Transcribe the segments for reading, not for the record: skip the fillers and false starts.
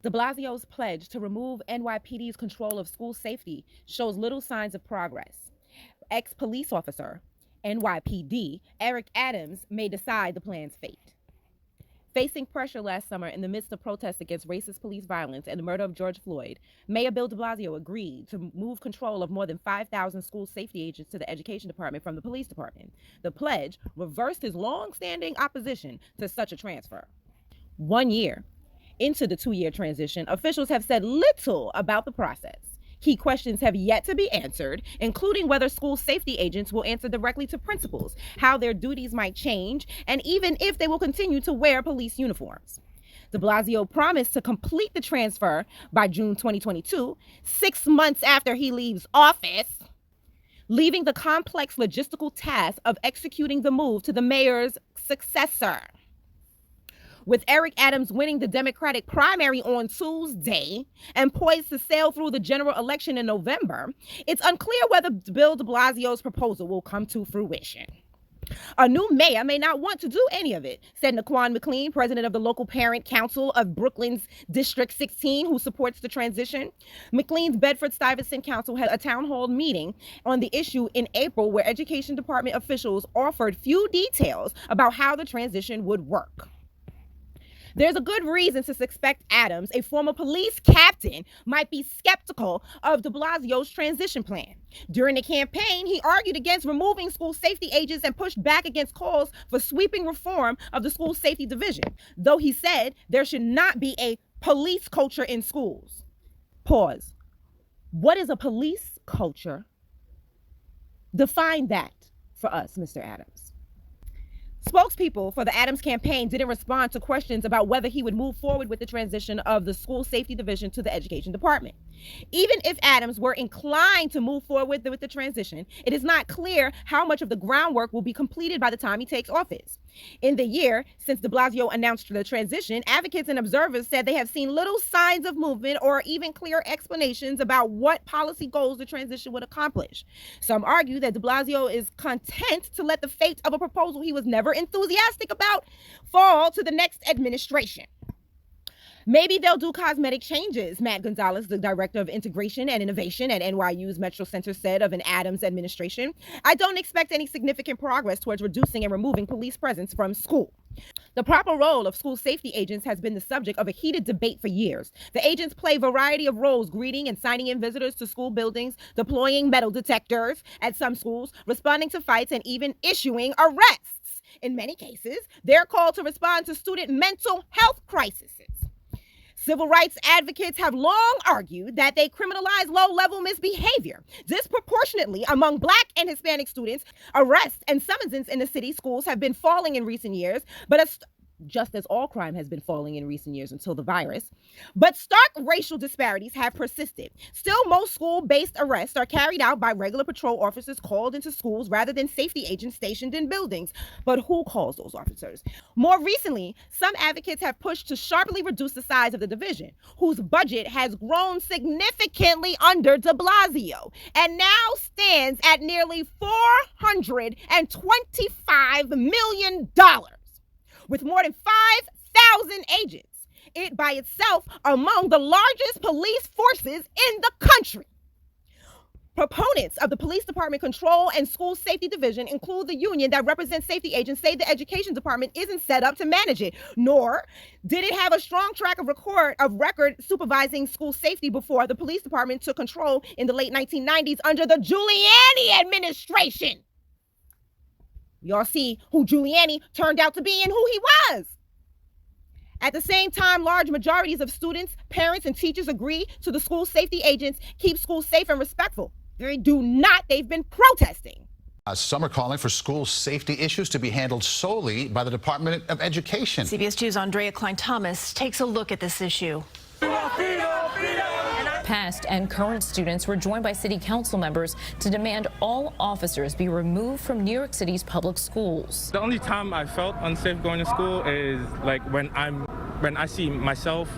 Deblasio's pledge to remove NYPD's control of school safety shows little signs of progress. Ex-police officer, NYPD, Eric Adams may decide the plan's fate. Facing pressure last summer in the midst of protests against racist police violence and the murder of George Floyd, Mayor Bill de Blasio agreed to move control of more than 5,000 school safety agents to the Education Department from the Police Department. The pledge reversed his long-standing opposition to such a transfer. 1 year into the 2-year transition, officials have said little about the process. Key questions have yet to be answered, including whether school safety agents will answer directly to principals, how their duties might change, and even if they will continue to wear police uniforms. De Blasio promised to complete the transfer by June 2022, 6 months after he leaves office, leaving the complex logistical task of executing the move to the mayor's successor. With Eric Adams winning the Democratic primary on Tuesday and poised to sail through the general election in November, it's unclear whether Bill de Blasio's proposal will come to fruition. A new mayor may not want to do any of it, said Naquan McLean, president of the local parent council of Brooklyn's District 16, who supports the transition. McLean's Bedford-Stuyvesant Council had a town hall meeting on the issue in April where education department officials offered few details about how the transition would work. There's a good reason to suspect Adams, a former police captain, might be skeptical of de Blasio's transition plan. During the campaign, he argued against removing school safety agents and pushed back against calls for sweeping reform of the school safety division, though he said there should not be a police culture in schools. Pause. What is a police culture? Define that for us, Mr. Adams. Spokespeople for the Adams campaign didn't respond to questions about whether he would move forward with the transition of the school safety division to the education department. Even if Adams were inclined to move forward with the transition, it is not clear how much of the groundwork will be completed by the time he takes office. In the year since de Blasio announced the transition, advocates and observers said they have seen little signs of movement or even clear explanations about what policy goals the transition would accomplish. Some argue that de Blasio is content to let the fate of a proposal he was never enthusiastic about fall to the next administration. Maybe they'll do cosmetic changes, Matt Gonzalez, the director of integration and innovation at NYU's Metro Center, said of an Adams administration. I don't expect any significant progress towards reducing and removing police presence from school. The proper role of school safety agents has been the subject of a heated debate for years. The agents play a variety of roles, greeting and signing in visitors to school buildings, deploying metal detectors at some schools, responding to fights, and even issuing arrests. In many cases, they're called to respond to student mental health crises. Civil rights advocates have long argued that they criminalize low-level misbehavior. Disproportionately among Black and Hispanic students, arrests and summonses in the city schools have been falling in recent years, but just as all crime has been falling in recent years until the virus. But stark racial disparities have persisted. Still, most school-based arrests are carried out by regular patrol officers called into schools rather than safety agents stationed in buildings. But who calls those officers? More recently, some advocates have pushed to sharply reduce the size of the division, whose budget has grown significantly under de Blasio and now stands at nearly $425 million. With more than 5,000 agents, it by itself among the largest police forces in the country. Proponents of the police department control and school safety division include the union that represents safety agents say the education department isn't set up to manage it, nor did it have a strong track of record supervising school safety before the police department took control in the late 1990s under the Giuliani administration. Y'all see who Giuliani turned out to be and who he was. At the same time, large majorities of students, parents, and teachers agree to the school safety agents keep schools safe and respectful. They do not. They've been protesting. Some are calling for school safety issues to be handled solely by the Department of Education. CBS 2's Andrea Klein-Thomas takes a look at this issue. Past and current students were joined by city council members to demand all officers be removed from New York City's public schools. The only time I felt unsafe going to school is like when I'm when I see myself,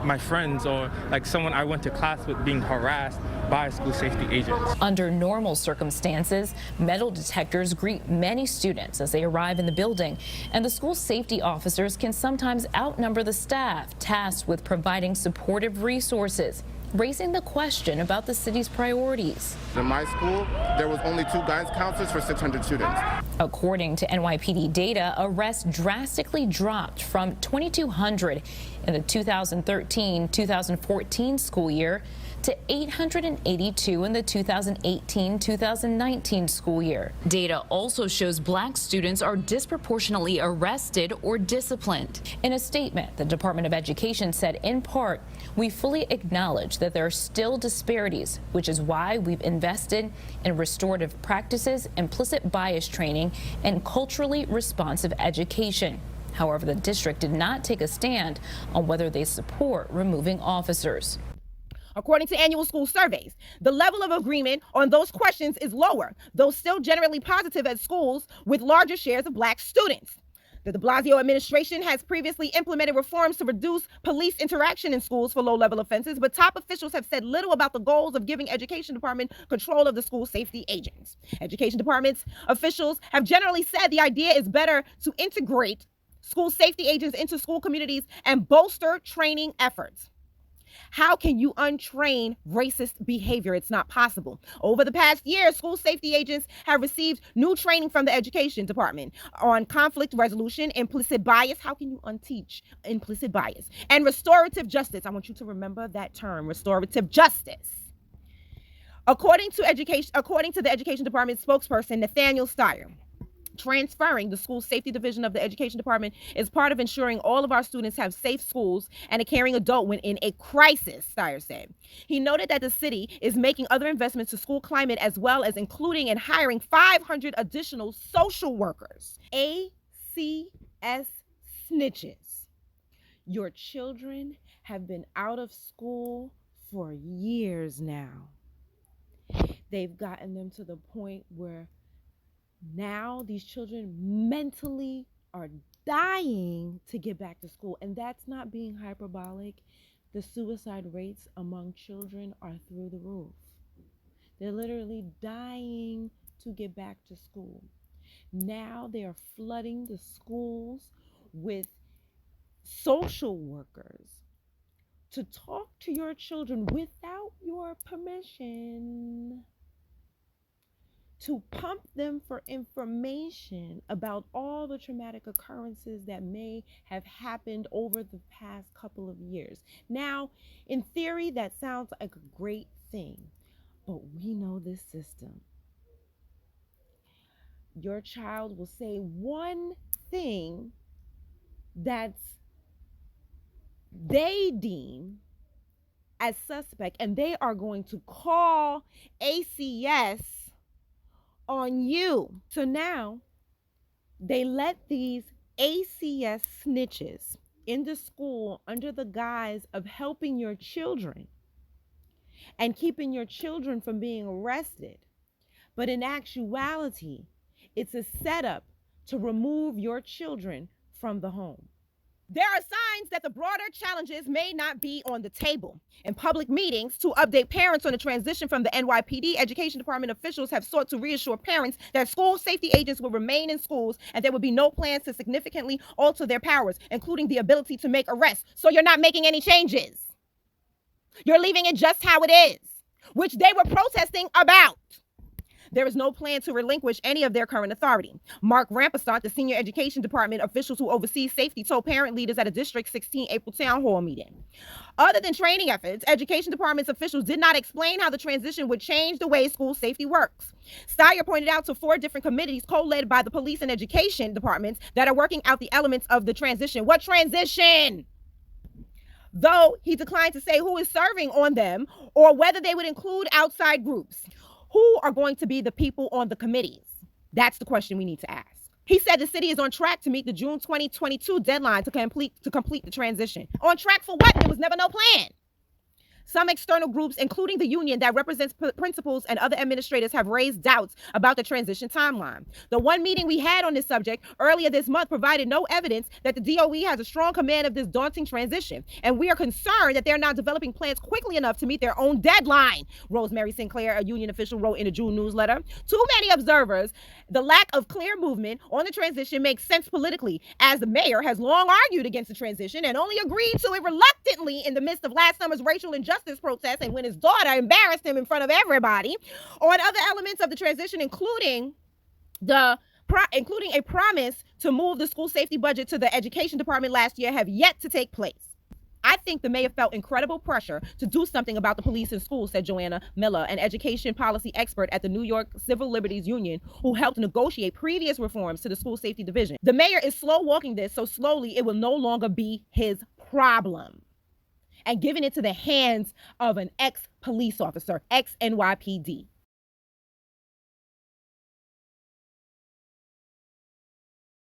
my friends, or like someone I went to class with being harassed by school safety agents. Under normal circumstances, metal detectors greet many students as they arrive in the building, and the school safety officers can sometimes outnumber the staff tasked with providing supportive resources, raising the question about the city's priorities. In my school, there was only 2 guidance counselors for 600 students. According to NYPD data, arrests drastically dropped from 2,200 in the 2013-2014 school year to 882 in the 2018-2019 school year. Data also shows black students are disproportionately arrested or disciplined. In a statement, the Department of Education said, in part, we fully acknowledge that there are still disparities, which is why we've invested in restorative practices, implicit bias training, and culturally responsive education. However, the district did not take a stand on whether they support removing officers. According to annual school surveys, the level of agreement on those questions is lower, though still generally positive at schools with larger shares of black students. The Deblasio administration has previously implemented reforms to reduce police interaction in schools for low-level offenses, but top officials have said little about the goals of giving Education Department control of the school safety agents. Education Department's officials have generally said the idea is better to integrate school safety agents into school communities and bolster training efforts. How can you untrain racist behavior? It's not possible. Over the past year, school safety agents have received new training from the Education Department on conflict resolution, implicit bias. How can you unteach implicit bias? And restorative justice. I want you to remember that term, restorative justice. According to the Education Department spokesperson, Nathaniel Steyer, transferring the school safety division of the Education Department is part of ensuring all of our students have safe schools and a caring adult when in a crisis, Steyer said. He noted that the city is making other investments to school climate as well as including and hiring 500 additional social workers. ACS snitches. Your children have been out of school for years now. They've gotten them to the point where now these children mentally are dying to get back to school. And that's not being hyperbolic. The suicide rates among children are through the roof. They're literally dying to get back to school. Now they are flooding the schools with social workers to talk to your children without your permission, to pump them for information about all the traumatic occurrences that may have happened over the past couple of years. Now, in theory, that sounds like a great thing, but we know this system. Your child will say one thing that they deem as suspect, and they are going to call ACS on you. So now they let these ACS snitches into school under the guise of helping your children and keeping your children from being arrested. But in actuality, it's a setup to remove your children from the home. There are signs that the broader challenges may not be on the table. In public meetings to update parents on the transition from the NYPD, Education Department officials have sought to reassure parents that school safety agents will remain in schools and there will be no plans to significantly alter their powers, including the ability to make arrests. So you're not making any changes. You're leaving it just how it is, which they were protesting about. There is no plan to relinquish any of their current authority. Mark Rampastant, the senior Education Department officials who oversee safety, told parent leaders at a District 16 April town hall meeting. Other than training efforts, Education Department's officials did not explain how the transition would change the way school safety works. Steyer pointed out to 4 different committees co-led by the police and education departments that are working out the elements of the transition. What transition? Though he declined to say who is serving on them or whether they would include outside groups. Who are going to be the people on the committees? That's the question we need to ask. He said the city is on track to meet the June 2022 deadline to complete the transition. On track for what? There was never no plan. Some external groups, including the union that represents principals and other administrators, have raised doubts about the transition timeline. The one meeting we had on this subject earlier this month provided no evidence that the DOE has a strong command of this daunting transition, and we are concerned that they're not developing plans quickly enough to meet their own deadline, Rosemary Sinclair, a union official, wrote in a June newsletter. Too many observers, the lack of clear movement on the transition makes sense politically, as the mayor has long argued against the transition and only agreed to it reluctantly in the midst of last summer's racial injustice protests and when his daughter embarrassed him in front of everybody. On other elements of the transition, including a promise to move the school safety budget to the education department last year, have yet to take place. I think the mayor felt incredible pressure to do something about the police in schools, said Joanna Miller, an education policy expert at the New York Civil Liberties Union, who helped negotiate previous reforms to the school safety division. The mayor is slow walking this, so slowly it will no longer be his problem, and giving it to the hands of an ex-police officer, ex-NYPD.